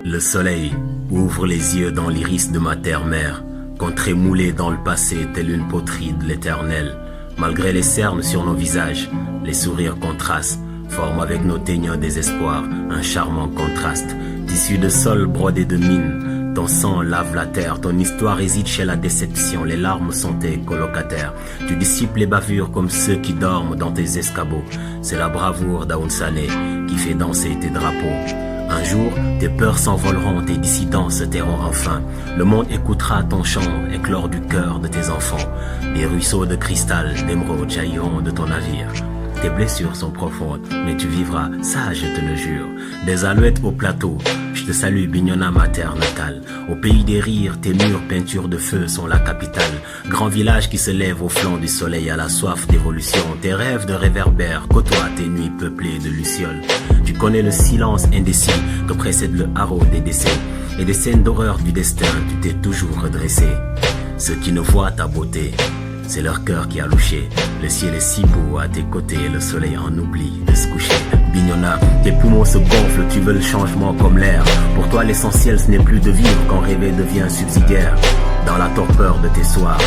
Le soleil ouvre les yeux dans l'iris de ma terre-mère, contrée moulée dans le passé telle une poterie de l'éternel. Malgré les cernes sur nos visages, les sourires contrastent, forment avec nos teigneux désespoir un charmant contraste. Tissu de sol brodé de mine, ton sang lave la terre, ton histoire hésite chez la déception, les larmes sont tes colocataires. Tu dissipes les bavures comme ceux qui dorment dans tes escabeaux. C'est la bravoure d'Aoun Sané qui fait danser tes drapeaux. Un jour, tes peurs s'envoleront, tes dissidents se tairont enfin. Le monde écoutera ton chant éclore du cœur de tes enfants. Des ruisseaux de cristal, d'émeraude jailliront de ton navire. Tes blessures sont profondes, mais tu vivras, ça je te le jure. Des alouettes au plateau, je te salue Bignona, ma terre natale. Au pays des rires, tes murs peintures de feu sont la capitale. Grand village qui se lève au flanc du soleil à la soif d'évolution. Tes rêves de réverbères côtoient tes nuits peuplées de lucioles. Tu connais le silence indécis que précède le haro des décès. Et des scènes d'horreur du destin, tu t'es toujours redressé. Ceux qui ne voient ta beauté, c'est leur cœur qui a louché. Le ciel est si beau à tes côtés, le soleil en oublie de se coucher. Bignona, tes poumons se gonflent, tu veux le changement comme l'air. Pour toi l'essentiel ce n'est plus de vivre quand rêver devient subsidiaire. Dans la torpeur de tes soirs,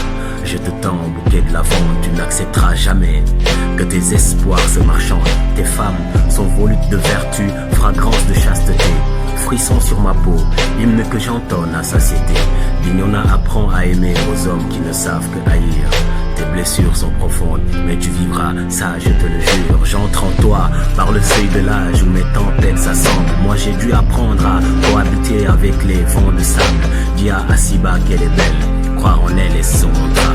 je te tends un bouquet de lavande. Tu n'accepteras jamais que tes espoirs se marchandent. Tes femmes sont volutes de vertu, fragrance de chasteté. Frisson sur ma peau, hymne que j'entonne à satiété. Bignona apprend à aimer aux hommes qui ne savent que haïr. Tes blessures sont profondes, mais tu vivras, ça je te le jure. J'entre en toi par le seuil de l'âge où mes tempêtes s'assemblent. Moi j'ai dû apprendre à cohabiter avec les vents de sable. Dis à Asiba qu'elle est belle, croire en elle est son mantra.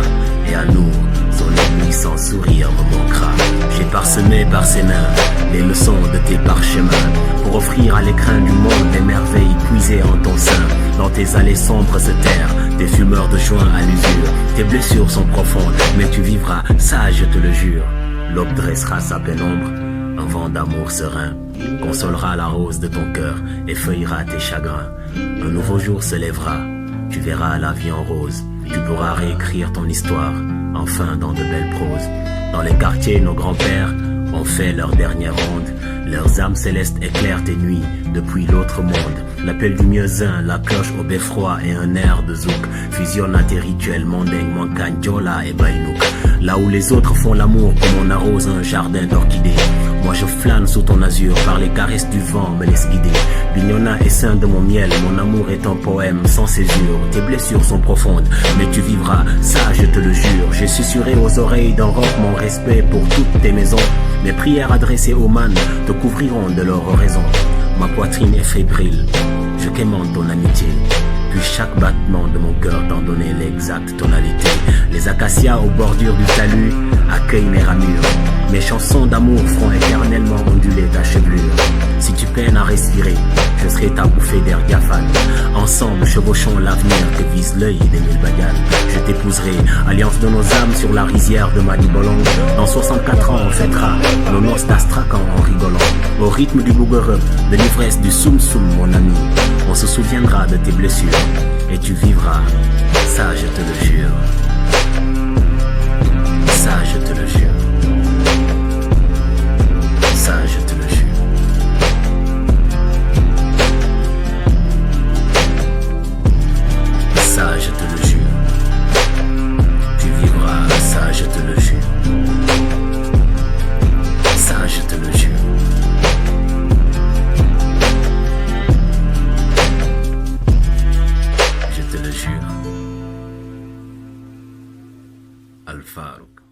Et à nous, son éblouissant sourire me manquera. J'ai parsemé par ses mains les leçons de tes parchemins pour offrir à l'écrin du monde les merveilles puisées en ton sein. Dans tes allées sombres se terrent des fumeurs de joint à l'usure. Tes blessures sont profondes, mais tu vivras, ça je te le jure. L'aube dressera sa pénombre, un vent d'amour serein consolera la rose de ton cœur et feuillera tes chagrins. Un nouveau jour se lèvera, tu verras la vie en rose. Tu pourras réécrire ton histoire, enfin dans de belles proses. Dans les quartiers, nos grands-pères ont fait leur dernière ronde. Leurs âmes célestes éclairent tes nuits depuis l'autre monde. L'appel du mieux-un, la cloche au beffroi et un air de zouk fusionnent à tes rituels mondains, Mankagne, Diola et Baïnouk. Là où les autres font l'amour comme on arrose un jardin d'orchidées, moi je flâne sous ton azur, par les caresses du vent me laisse guider. Bignona est saint de mon miel, mon amour est un poème sans césure. Tes blessures sont profondes, mais tu vivras, ça je te le jure. J'ai susurré aux oreilles d'un roc mon respect pour toutes tes maisons. Mes prières adressées aux man te couvriront de leur oraison. Ma poitrine est fébrile, je quémande ton amitié. Puis chaque battement de mon cœur t'en donnait l'exacte tonalité. Les acacias aux bordures du talus accueillent mes ramures. Mes chansons d'amour feront éternellement onduler ta chevelure. Si tu peines à respirer, je serai ta bouffée d'air diaphane. Ensemble chevauchons l'avenir que vise l'œil des mille baganes. Je t'épouserai, alliance de nos âmes sur la rizière de Madibolong. Dans 64 ans on fêtera nos noces d'Astrakhan en rigolant. Au rythme du bouguereux, de l'ivresse du soum soum mon ami. On se souviendra de tes blessures et tu vivras, ça je te le jure. Ça je te le jure. Ça je te le jure. Ça je te le jure. Tu vivras, ça je te le jure. Ça je te le jure. Je te le jure. Al Farouk.